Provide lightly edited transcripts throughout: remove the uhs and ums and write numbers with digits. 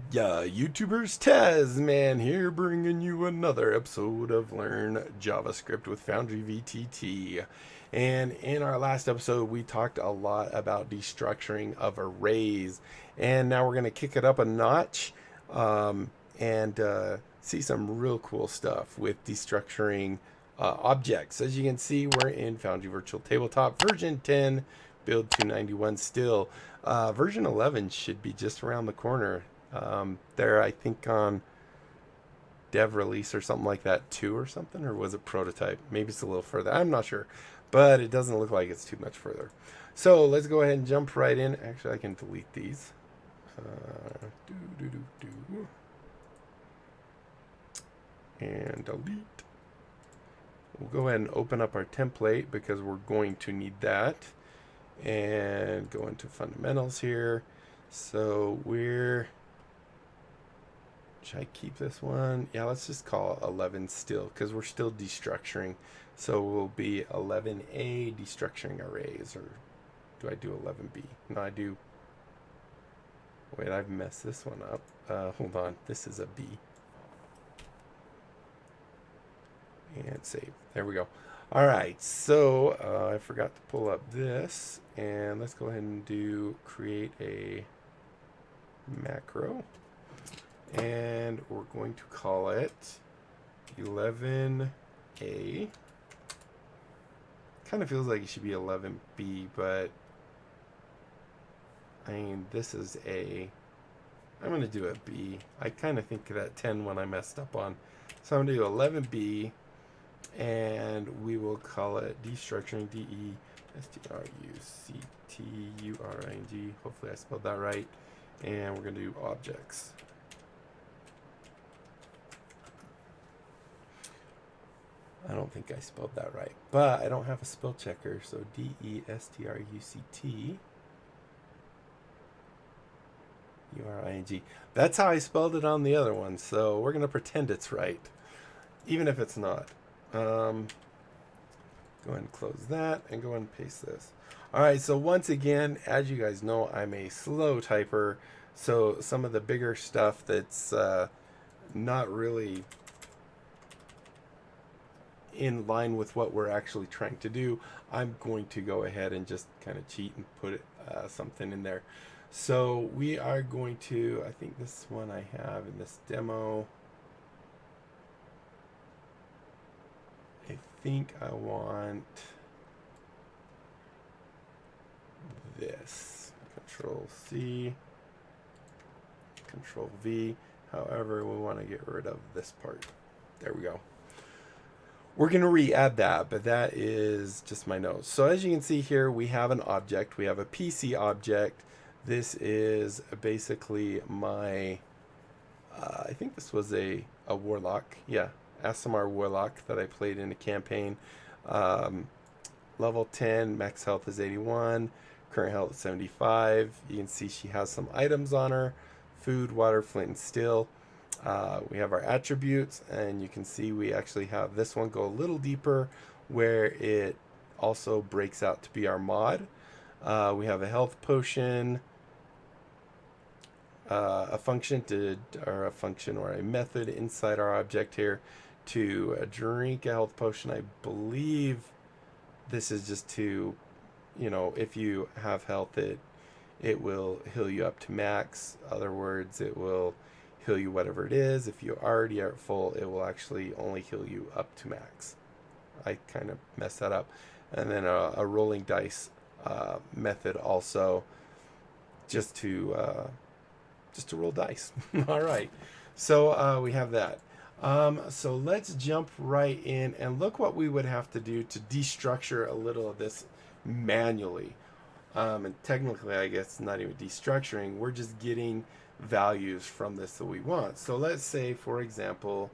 Yeah, YouTubers, Tasman here, bringing you another episode of Learn JavaScript with Foundry VTT. And in our last episode, we talked a lot about destructuring of arrays, and now we're going to kick it up a notch and see some real cool stuff with destructuring objects. As you can see, we're in Foundry Virtual Tabletop version 10, build 291 still. Version 11 should be just around the corner. They're, I think, on dev release or something like that, 2 or something, or was it prototype? Maybe it's a little further. I'm not sure, but it doesn't look like it's too much further. So let's go ahead and jump right in. Actually, I can delete these. And delete. We'll go ahead and open up our template because we're going to need that. And go into fundamentals here. So should I keep this one? Yeah, let's just call it 11 still because we're still destructuring. So we'll be 11A destructuring arrays, or do I do 11B? No, I do. Wait, I've messed this one up. Hold on, this is a B. And save. There we go. All right, so I forgot to pull up this, and let's go ahead and create a macro. And we're going to call it 11A. Kind of feels like it should be 11B, but I mean, this is A. I'm going to do a B. I kind of think of that 10 one I messed up on. So I'm going to do 11B, and we will call it destructuring, destructuring. Hopefully I spelled that right. And we're going to do objects. I don't think I spelled that right, but I don't have a spell checker, so destructuring. That's how I spelled it on the other one, so we're going to pretend it's right, even if it's not. Go ahead and close that and go ahead and paste this. All right, so once again, as you guys know, I'm a slow typer, so some of the bigger stuff that's not really in line with what we're actually trying to do, I'm going to go ahead and just kind of cheat and put something in there. So we are going to, I think this one I have in this demo, I think I want this. Control C, Control V. However, we want to get rid of this part. There we go. We're going to re-add that, but that is just my notes. So as you can see here, we have an object. We have a PC object. This is basically my, I think this was a warlock. Yeah, Asimar warlock that I played in a campaign. Level 10, max health is 81, current health is 75. You can see she has some items on her: food, water, flint, and steel. We have our attributes, and you can see we actually have this one go a little deeper where it also breaks out to be our mod. We have a health potion, a function or a method inside our object here to drink a health potion. I believe this is just to, if you have health, it will heal you up to max. Other words, it will heal you whatever it is. If you already are at full, it will actually only heal you up to max. I kind of messed that up. And then a rolling dice method also, just to roll dice. All right, so we have that. So let's jump right in and look what we would have to do to destructure a little of this manually. And technically, I guess not even destructuring, we're just getting values from this that we want. So let's say, for example,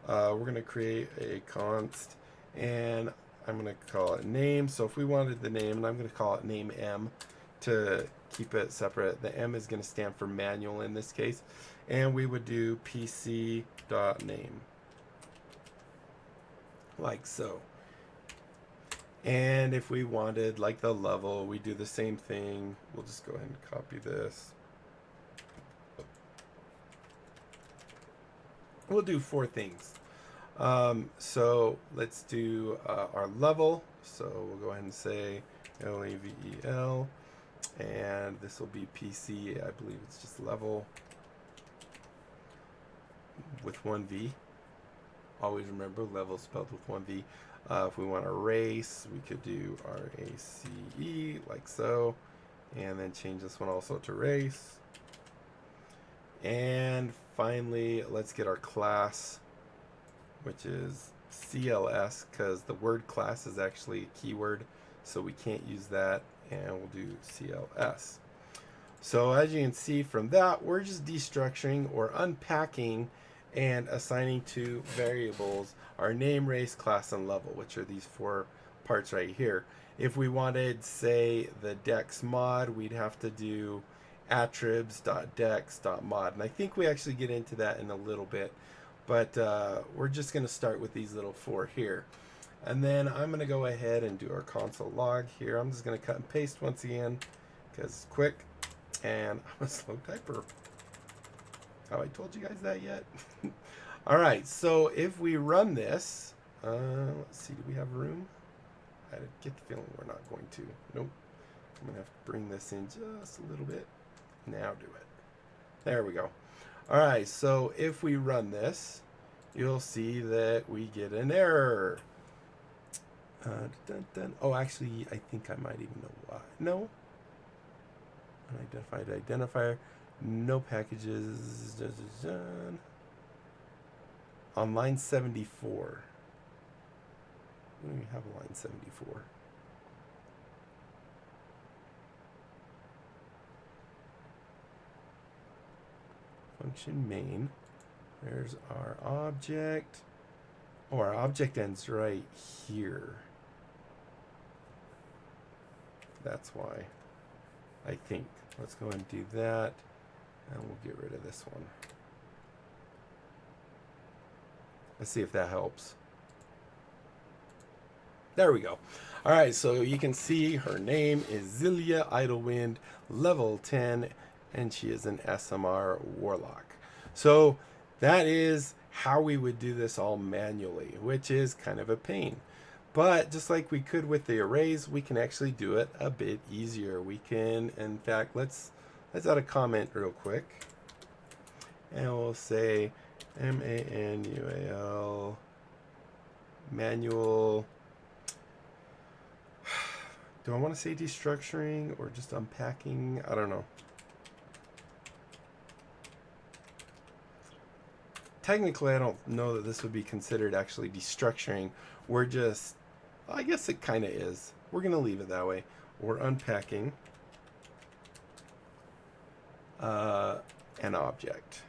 we're going to create a const, and I'm going to call it name. So if we wanted the name, and I'm going to call it name M to keep it separate. The M is going to stand for manual in this case, and we would do pc.name like so. And if we wanted like the level, we do the same thing. We'll just go ahead and copy this. we'll do 4 things. So let's do our level. So we'll go ahead and say level, and this will be PC. I believe it's just level with 1 V. Always remember level spelled with 1 V. If we want a race, we could do RACE like so, and then change this one also to race. And finally, let's get our class, which is CLS, because the word class is actually a keyword, so we can't use that, and we'll do CLS. So as you can see from that, we're just destructuring or unpacking and assigning to variables our name, race, class, and level, which are these 4 parts right here. If we wanted, say, the dex mod, we'd have to do attribs.dex.mod, and I think we actually get into that in a little bit, but we're just going to start with these little 4 here. And then I'm going to go ahead and do our console log here. I'm just going to cut and paste once again because it's quick, and I'm a slow typer. Have I told you guys that yet? All right, so if we run this, let's see, do we have room? I get the feeling we're not going to. Nope. I'm going to have to bring this in just a little bit. Now do it. There we go. All right, so if we run this, you'll see that we get an error. Oh, actually, I think I might even know why. No. Unidentified identifier. No packages. On line 74. We don't even have a line 74. Function main. There's our object. Oh, our object ends right here. That's why, I think. Let's go and do that, and we'll get rid of this one. Let's see if that helps. There we go. All right, so you can see her name is Zilia Idlewind, level 10, and she is an SMR Warlock. So that is how we would do this all manually, which is kind of a pain. But just like we could with the arrays, we can actually do it a bit easier. We can, in fact, let's add a comment real quick. And we'll say manual, manual. Do I want to say destructuring or just unpacking? I don't know. Technically, I don't know that this would be considered actually destructuring. We're just, I guess it kind of is. We're going to leave it that way. We're unpacking an object.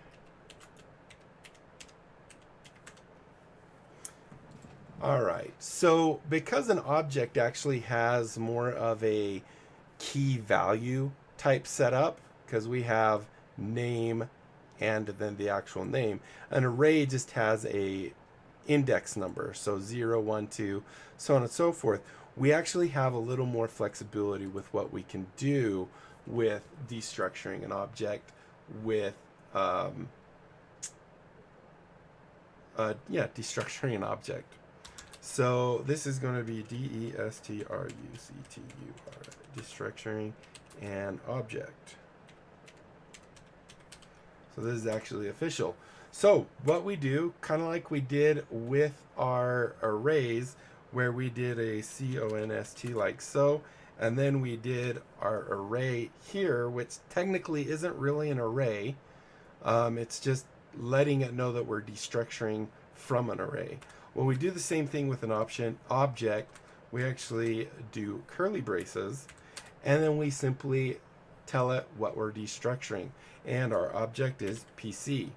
All right, so because an object actually has more of a key value type setup, because we have name and then the actual name, an array just has a index number, so 0, 1, 2, so on and so forth. We actually have a little more flexibility with what we can do with destructuring an object with destructuring an object. So this is going to be destructur, destructuring an object. So this is actually official. So what we do, kind of like we did with our arrays, where we did a const like so, and then we did our array here, which technically isn't really an array. It's just letting it know that we're destructuring from an array. When we do the same thing with an object, we actually do curly braces, and then we simply tell it what we're destructuring, and our object is PC.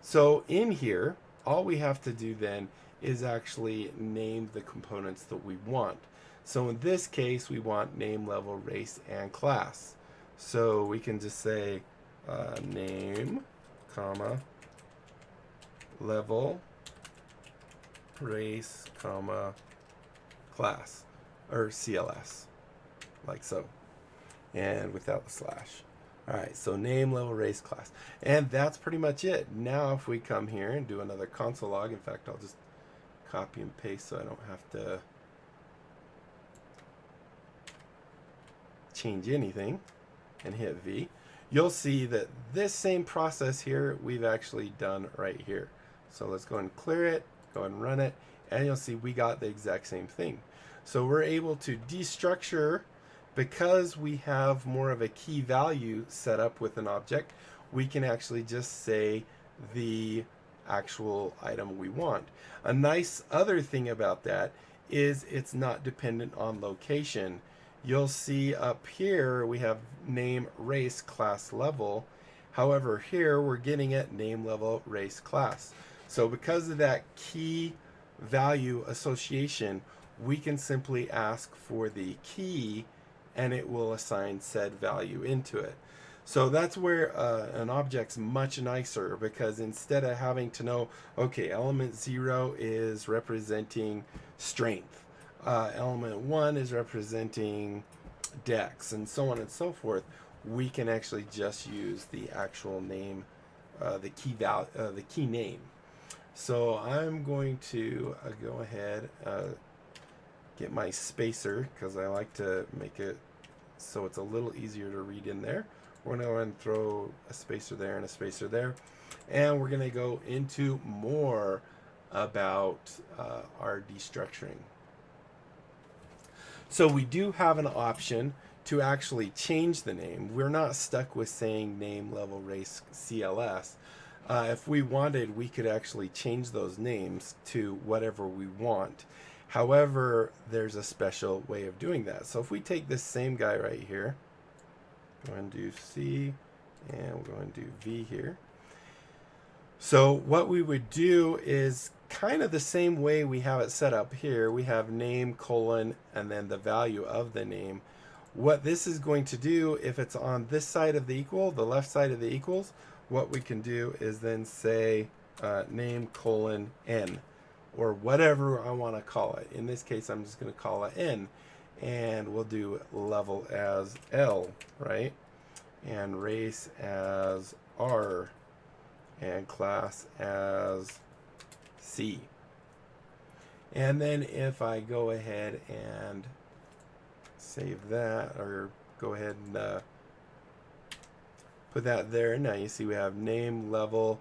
So in here, all we have to do then is actually name the components that we want. So in this case, we want name, level, race, and class. So we can just say name, comma, level, race, comma, class, or CLS, like so, and without the slash. All right, so name, level, race, class. And that's pretty much it. Now if we come here and do another console log, in fact, I'll just copy and paste so I don't have to change anything and hit V, you'll see that this same process here we've actually done right here. So let's go and clear it, go and run it, and you'll see we got the exact same thing. So we're able to destructure because we have more of a key value set up with an object. We can actually just say the actual item we want. A nice other thing about that is it's not dependent on location. You'll see up here we have name, race, class, level. However, here we're getting at name, level, race, class. So because of that key value association, we can simply ask for the key and it will assign said value into it. So that's where an object's much nicer, because instead of having to know, okay, element 0 is representing strength, element 1 is representing dex, and so on and so forth, we can actually just use the actual name, the key name. So I'm going to go ahead, get my spacer, because I like to make it so it's a little easier to read in there. We're going to go ahead and throw a spacer there and a spacer there. And we're going to go into more about our destructuring. So we do have an option to actually change the name. We're not stuck with saying name, level, race, CLS. If we wanted, we could actually change those names to whatever we want. However, there's a special way of doing that. So if we take this same guy right here, go and do C, and we'll go and do V here. So what we would do is kind of the same way we have it set up here. We have name, colon, and then the value of the name. What this is going to do, if it's on this side of the equal, the left side of the equals, what we can do is then say name, colon, N, or whatever I want to call it. In this case, I'm just going to call it N, and we'll do level as L, right? And race as R, and class as C. And then if I go ahead and save that, or go ahead and put that there, now you see we have name, level,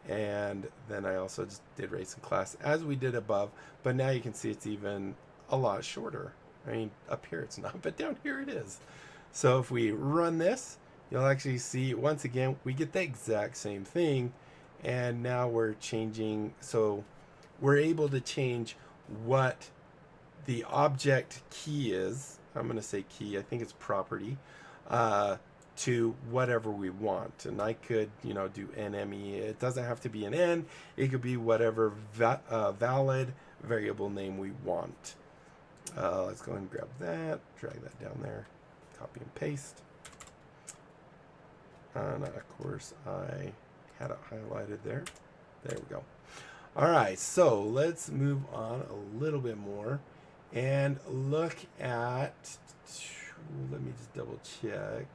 and then I also just did race and class as we did above, but now you can see it's even a lot shorter. I mean, up here it's not, but down here it is. So if we run this, you'll actually see, once again, we get the exact same thing, and now we're changing, so we're able to change what the object key is. I'm going to say key, I think it's property, to whatever we want. And I could, do NME. It doesn't have to be an N. It could be whatever valid variable name we want. Let's go and grab that, drag that down there, copy and paste. And of course, I had it highlighted there. There we go. All right, so let's move on a little bit more and look at, let me just double check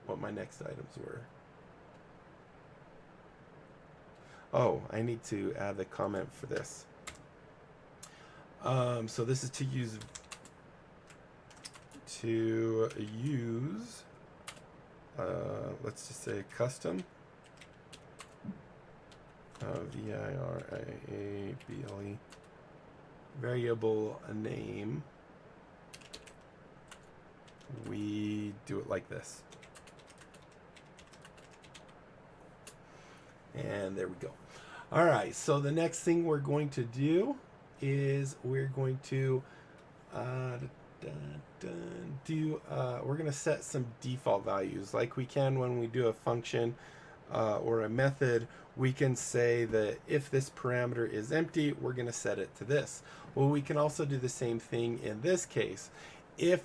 what my next items were. Oh, I need to add the comment for this. So this is to use let's just say custom variable variable name. We do it like this. And there we go. All right, so the next thing we're going to do is we're going to we're going to set some default values like we can when we do a function or a method. We can say that if this parameter is empty, we're going to set it to this. Well, we can also do the same thing in this case. If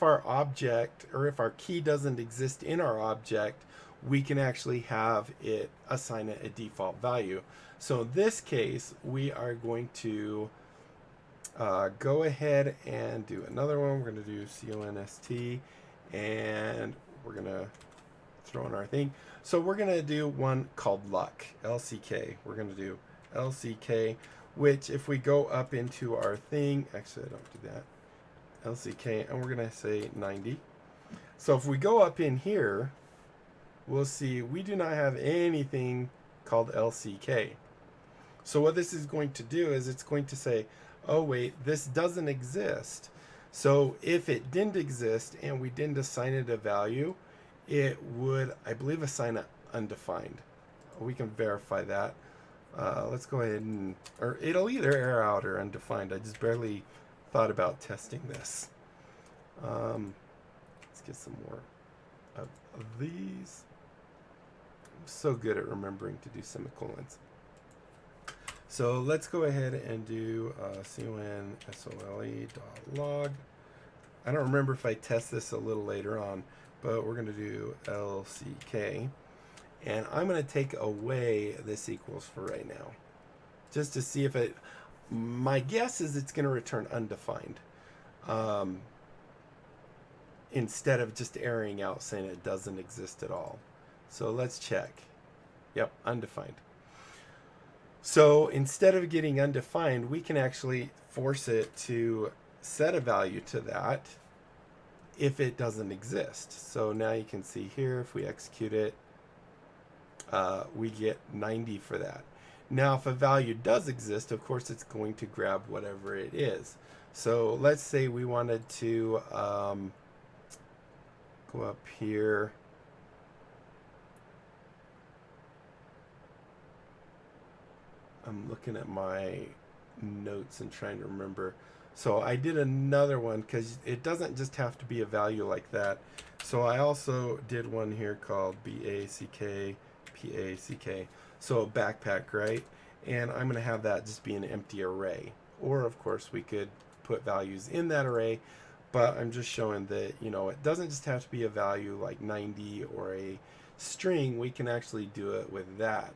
our object, or if our key doesn't exist in our object, we can actually have it assign it a default value. So in this case, we are going to go ahead and do another one. We're going to do const, and we're going to throw in our thing. So we're going to do one called luck, LCK. We're going to do LCK, which if we go up into our thing, actually I don't do that, LCK, and we're going to say 90. So if we go up in here, we'll see we do not have anything called LCK. So what this is going to do is it's going to say, oh wait, this doesn't exist. So if it didn't exist and we didn't assign it a value, it would, I believe, assign it undefined. We can verify that. Let's go ahead and, or it'll either error out or undefined. I just barely thought about testing this. Let's get some more of these. I'm so good at remembering to do semicolons. So let's go ahead and do console.log. I don't remember if I test this a little later on, but we're going to do LCK. And I'm going to take away this equals for right now, just to see if it, my guess is it's going to return undefined, instead of just erroring out saying it doesn't exist at all. So let's check. Yep, undefined. So instead of getting undefined, we can actually force it to set a value to that if it doesn't exist. So now you can see here, if we execute it, we get 90 for that. Now, if a value does exist, of course, it's going to grab whatever it is. So let's say we wanted to go up here. I'm looking at my notes and trying to remember. So I did another one because it doesn't just have to be a value like that. So I also did one here called BACK, PACK. So a backpack, right? And I'm going to have that just be an empty array. Or of course we could put values in that array, but I'm just showing that, you know, it doesn't just have to be a value like 90 or a string. We can actually do it with that.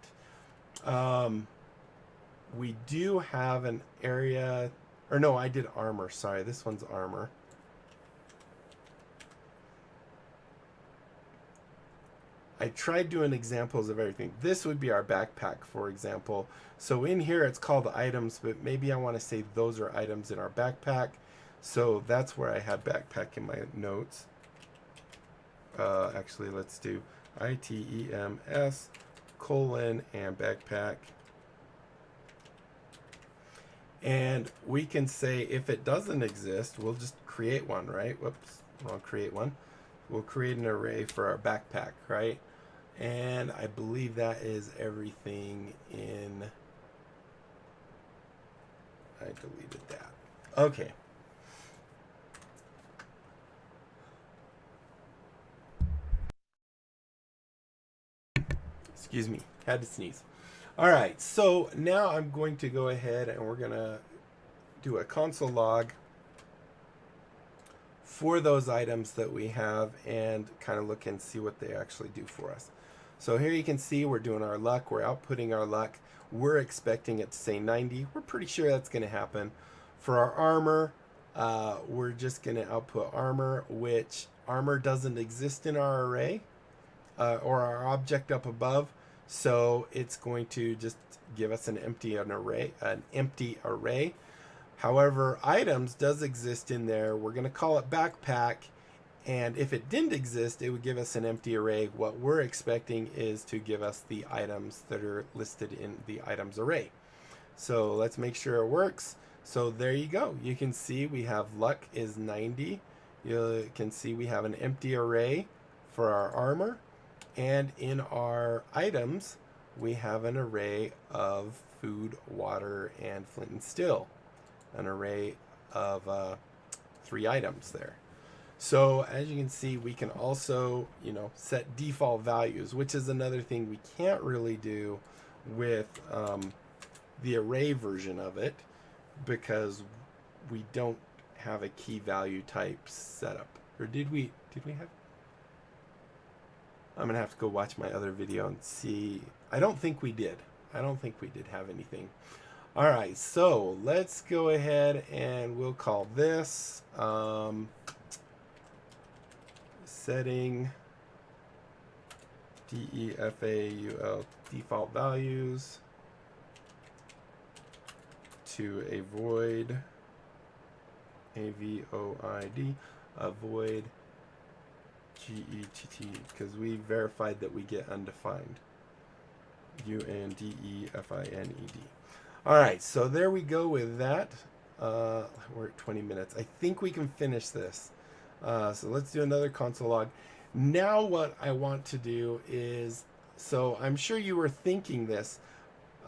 We do have an area, or no, I did armor. Sorry, this one's armor. I tried doing examples of everything. This would be our backpack, for example. So in here it's called items, but maybe I want to say those are items in our backpack. So that's where I had backpack in my notes. Actually, let's do ITEMS : and backpack. And we can say if it doesn't exist, we'll just create one, right? Whoops, I'll create one. We'll create an array for our backpack, right? And I believe that is everything in, I deleted that. Okay. Excuse me, had to sneeze. All right, so now I'm going to go ahead and we're going to do a console log for those items that we have and kind of look and see what they actually do for us. So here you can see we're doing our luck, we're outputting our luck. We're expecting it to say 90. We're pretty sure that's going to happen. For our armor, we're just going to output armor, which armor doesn't exist in our array or our object up above. So it's going to just give us an empty array. However, items does exist in there. We're going to call it backpack. And if it didn't exist, it would give us an empty array. What we're expecting is to give us the items that are listed in the items array. So let's make sure it works. So there you go. You can see we have luck is 90. You can see we have an empty array for our armor. And in our items, we have an array of food, water, and flint and steel. An array of 3 items there. So as you can see, we can also, you know, set default values, which is another thing we can't really do with the array version of it because we don't have a key value type set up. Or did we have? I'm gonna have to go watch my other video and see. I don't think we did. I don't think we did have anything. All right, so let's go ahead and we'll call this setting defaul default values to a void, avoid, avoid GETT, because we verified that we get undefined. UNDEFINED. All right, so there we go with that. We're at 20 minutes. I think we can finish this. So let's do another console log. Now what I want to do is, so I'm sure you were thinking this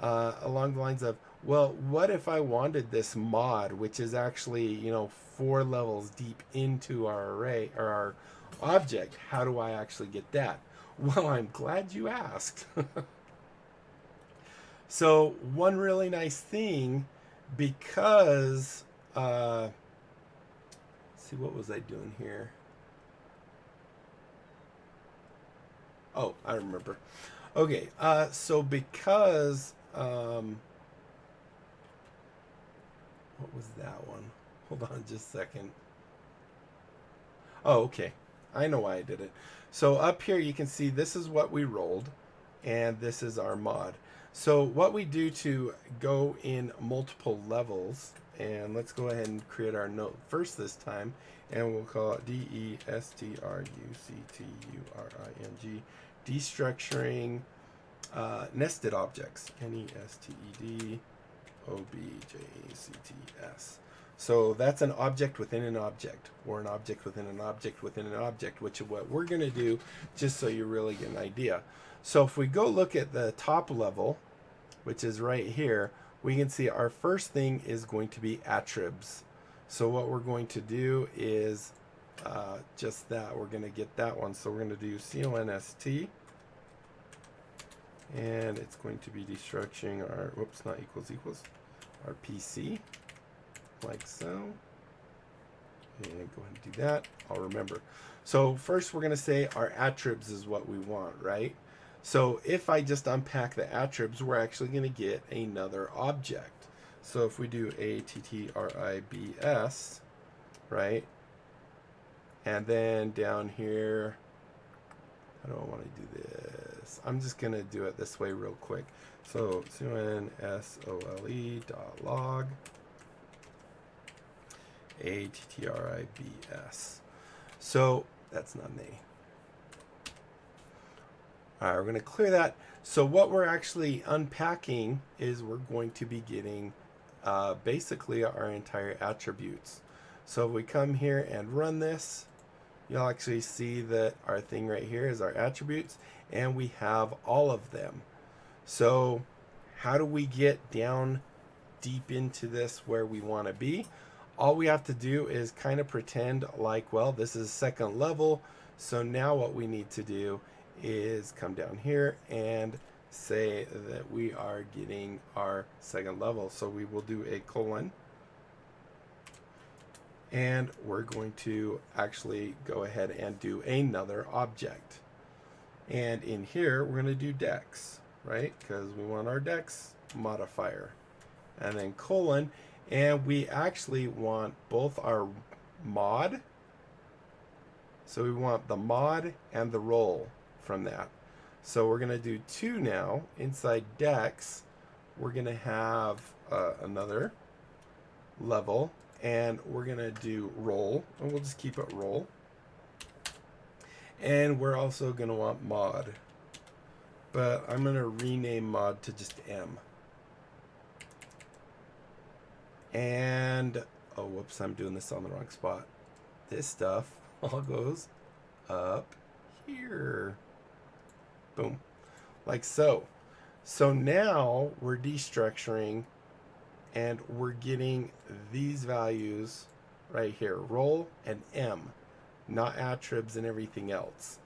along the lines of, well, what if I wanted this mod, which is actually, you know, 4 levels deep into our array or our object? How do I actually get that? Well, I'm glad you asked. So one really nice thing, because let's see, what was I doing here? Oh, I remember. Okay, so because what was that one? Hold on just a second. Oh, okay. I know why I did it. So up here you can see this is what we rolled, and this is our mod. So what we do to go in multiple levels, and let's go ahead and create our note first this time, and we'll call it destructuring, destructuring nested objects, nested objects. So that's an object within an object, or an object within an object within an object, which is what we're going to do, just so you really get an idea. So if we go look at the top level, which is right here, we can see our first thing is going to be attributes. So what we're going to do is just that. We're going to get that one. So we're going to do const, and it's going to be destructuring our, whoops, not equals, our PC, like so. And go ahead and do that. I'll remember. So first we're going to say our attributes is what we want, right? So if I just unpack the attributes, we're actually going to get another object. So if we do attribs, right? And then down here, how do I want to do this? I'm just going to do it this way real quick. So console.log attribs. So that's not an A. All right, we're going to clear that. So what we're actually unpacking is we're going to be getting basically our entire attributes. So if we come here and run this, you'll actually see that our thing right here is our attributes, and we have all of them. So how do we get down deep into this where we want to be? All we have to do is kind of pretend like, well, this is second level. So now what we need to do is come down here and say that we are getting our second level. So we will do a colon, and we're going to actually go ahead and do another object. And in here, we're going to do dex, right? Because we want our dex modifier. And then colon, and we actually want both our mod. So we want the mod and the roll from that. So we're going to do 2 now. Inside dex, we're going to have another level, and we're going to do roll, and we'll just keep it roll. And we're also going to want mod, but I'm going to rename mod to just M. And, oh, whoops, I'm doing this on the wrong spot. This stuff all goes up here. Boom, like so. So now we're destructuring, and we're getting these values right here, roll and M, not attributes and everything else.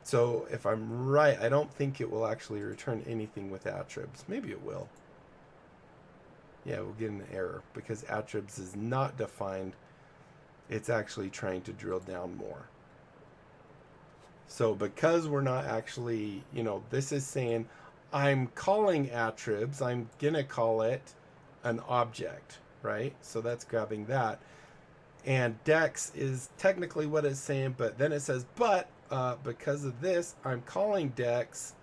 So if I'm right, I don't think it will actually return anything with attributes. Maybe it will. Yeah, we'll get an error because attributes is not defined. It's actually trying to drill down more. So because we're not actually, you know, this is saying I'm calling attributes, I'm gonna call it an object, right? So that's grabbing that. And dex is technically what it's saying, but then it says, but because of this, I'm calling Dex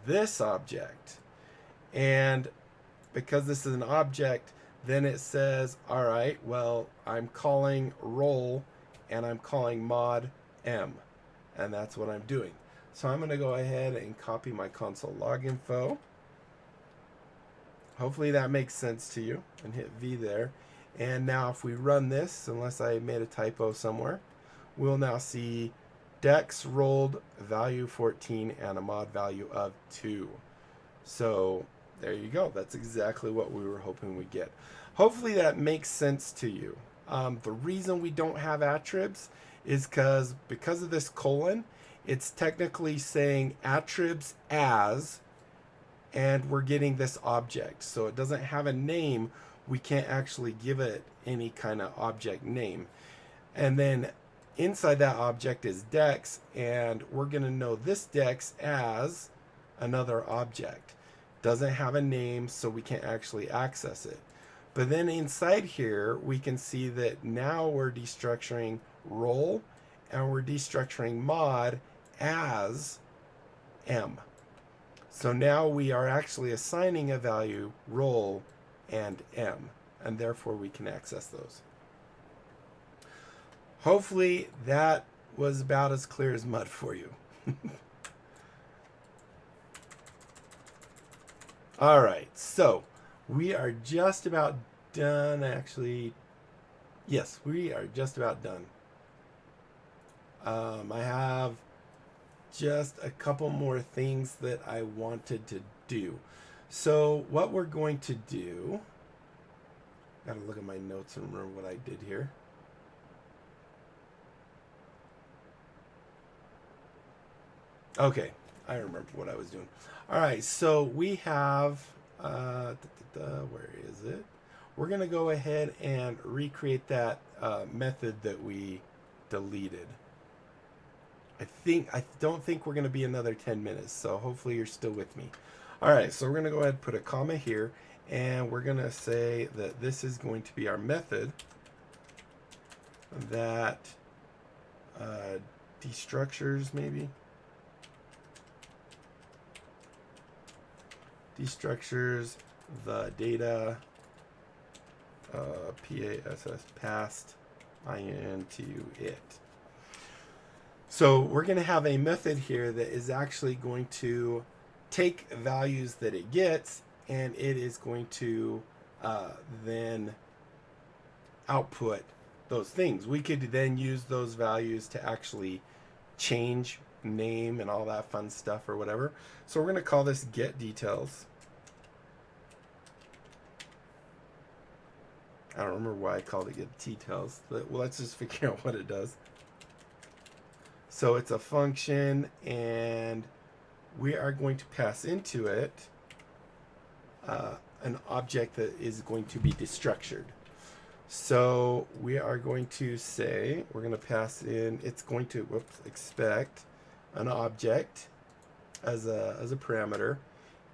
this object. And because this is an object, then it says, all right, well, I'm calling role and I'm calling mod M. And that's what I'm doing. So I'm going to go ahead and copy my console log info. Hopefully that makes sense to you, and hit V there. And now if we run this, unless I made a typo somewhere, we'll now see Dex rolled value 14 and a mod value of 2. So there you go. That's exactly what we were hoping we'd get. Hopefully that makes sense to you. The reason we don't have attributes is because of this colon, it's technically saying attributes as, and we're getting this object. So it doesn't have a name. We can't actually give it any kind of object name. And then inside that object is Dex, and we're going to know this Dex as another object. Doesn't have a name, so we can't actually access it. But then inside here, we can see that now we're destructuring role, and we're destructuring mod as M. So now we are actually assigning a value role and M, and therefore we can access those. Hopefully that was about as clear as mud for you. All right, so we are just about done, actually. Yes, we are just about done. I have just a couple more things that I wanted to do. So what we're going to do, gotta look at my notes and remember what I did here. Okay, I remember what I was doing. All right, so we have, where is it? We're gonna go ahead and recreate that method that we deleted. I don't think we're gonna be another 10 minutes, so hopefully you're still with me. All right, so we're gonna go ahead and put a comma here, and we're gonna say that this is going to be our method that destructures, maybe. Destructures the data, PASS, passed, into it. So we're going to have a method here that is actually going to take values that it gets, and it is going to then output those things. We could then use those values to actually change name and all that fun stuff or whatever. So we're going to call this get details. I don't remember why I called it get details, but well, let's just figure out what it does. So it's a function, and we are going to pass into it an object that is going to be destructured. So we are going to say, we're going to pass in, it's going to, expect an object as a parameter,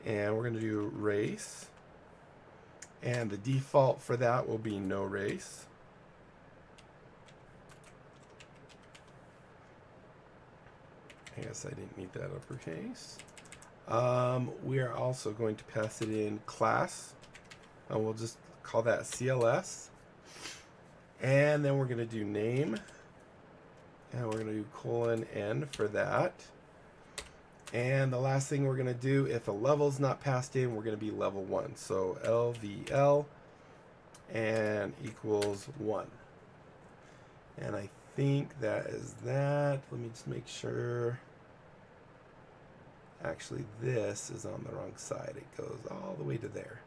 and we're going to do race, and the default for that will be no race. I guess I didn't need that uppercase. We are also going to pass it in class, and we'll just call that CLS. And then we're going to do name, and we're going to do :n for that. And the last thing we're going to do, if a level's not passed in, we're going to be level 1. So LVL and equals 1. And I think that is that. Let me just make sure. Actually, this is on the wrong side. It goes all the way to there.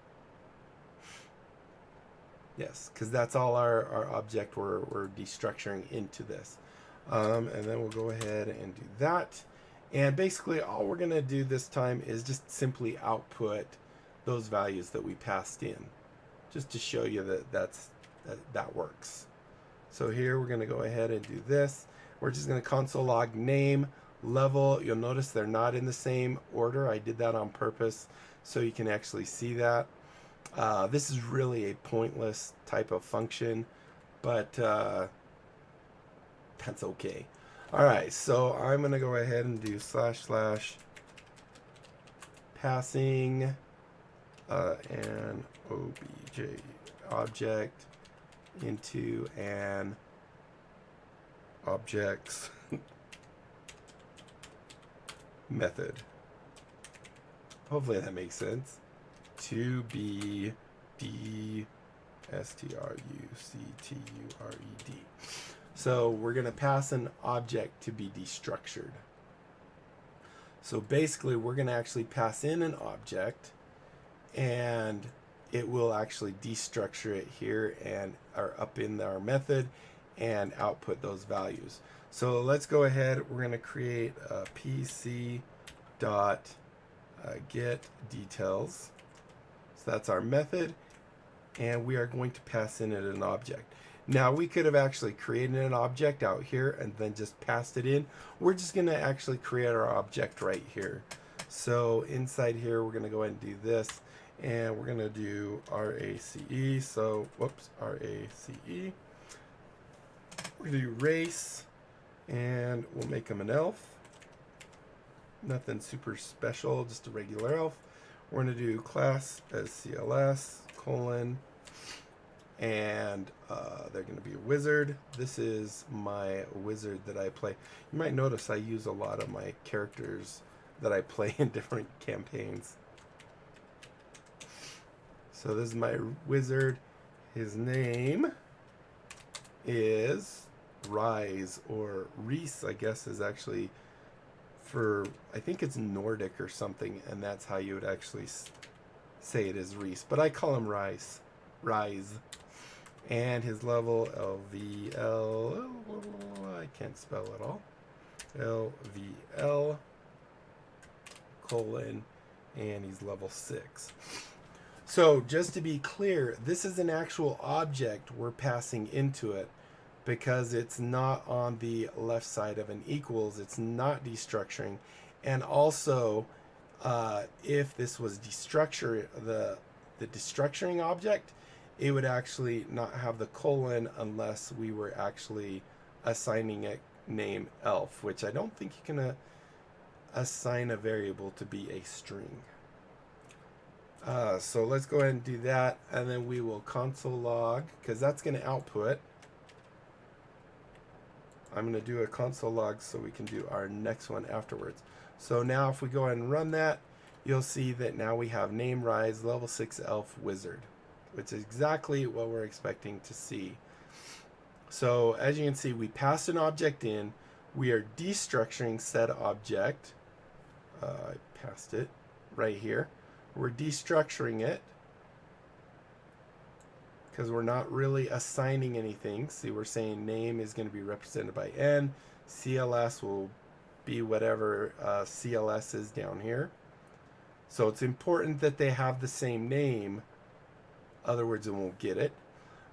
Yes, because that's all our object we're destructuring into this. And then we'll go ahead and do that. And basically all we're going to do this time is just simply output those values that we passed in, just to show you that works. So here we're going to go ahead and do this. We're just going to console log name, level. You'll notice they're not in the same order. I did that on purpose so you can actually see that. This is really a pointless type of function, but that's okay. All right, so I'm going to go ahead and do / passing an obj object into an objects method. Hopefully that makes sense. To be destructured. So we're going to pass an object to be destructured. So basically we're going to actually pass in an object, and it will actually destructure it here and or up in our method and output those values. So let's go ahead. We're going to create a pc dot get details. So that's our method, and we are going to pass in it an object. Now we could have actually created an object out here and then just passed it in. We're just going to actually create our object right here. So inside here we're going to go ahead and do this, and we're going to do RACE. So whoops, RACE. We're going to do race, and we'll make him an elf. Nothing super special, just a regular elf. We're going to do class as CLS, colon, and they're going to be a wizard. This is my wizard that I play. You might notice I use a lot of my characters that I play in different campaigns. So this is my wizard. His name is Rise, or Reese, I guess, is actually for, I think it's Nordic or something, and that's how you would actually say it is Reese. But I call him Rise. And his level LVL, I can't spell it all. LVL colon, and he's level 6. So just to be clear, this is an actual object we're passing into it, because it's not on the left side of an equals. It's not destructuring. And also, if this was the destructuring object, it would actually not have the colon unless we were actually assigning it name elf, which I don't think you can assign a variable to be a string. So let's go ahead and do that, and then we will console log, because that's going to output. I'm going to do a console log so we can do our next one afterwards. So now if we go ahead and run that, you'll see that now we have name Rise, level 6 elf wizard, which is exactly what we're expecting to see. So as you can see, we passed an object in. We are destructuring said object. I passed it right here. We're destructuring it because we're not really assigning anything. See, we're saying name is going to be represented by N. CLS will be whatever CLS is down here. So it's important that they have the same name. Other words, it won't get it.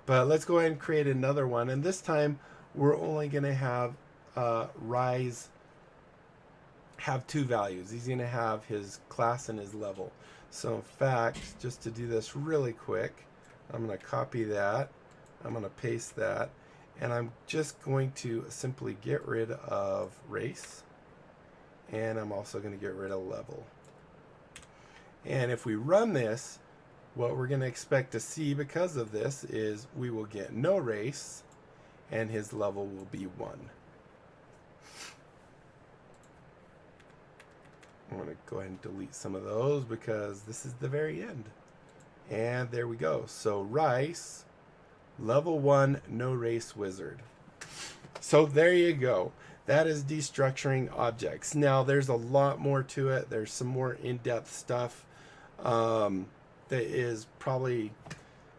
But let's go ahead and create another one. And this time, we're only going to have Rise have 2 values. He's going to have his class and his level. So in fact, just to do this really quick, I'm going to copy that. I'm going to paste that. And I'm just going to simply get rid of race. And I'm also going to get rid of level. And if we run this, what we're going to expect to see because of this is we will get no race, and his level will be 1. I'm going to go ahead and delete some of those because this is the very end. And there we go. So Rice, level 1, no race wizard. So there you go. That is destructuring objects. Now there's a lot more to it. There's some more in-depth stuff that is probably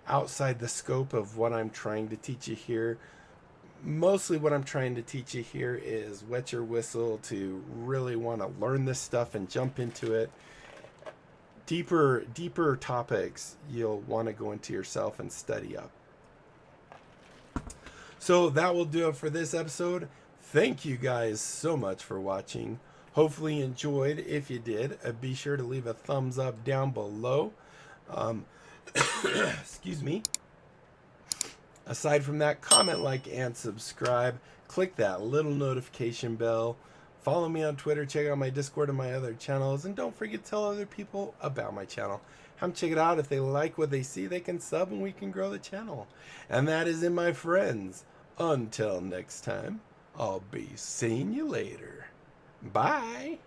outside the scope of what I'm trying to teach you here. Mostly what I'm trying to teach you here is wet your whistle to really want to learn this stuff and jump into it. Deeper topics you'll want to go into yourself and study up. So that will do it for this episode. Thank you guys so much for watching. Hopefully you enjoyed. If you did, be sure to leave a thumbs up down below. Excuse me. Aside from that, comment, like, and subscribe. Click that little notification bell. Follow me on Twitter. Check out my Discord and my other channels. And don't forget to tell other people about my channel. Have them check it out. If they like what they see, they can sub and we can grow the channel. And that is it, my friends. Until next time, I'll be seeing you later. Bye.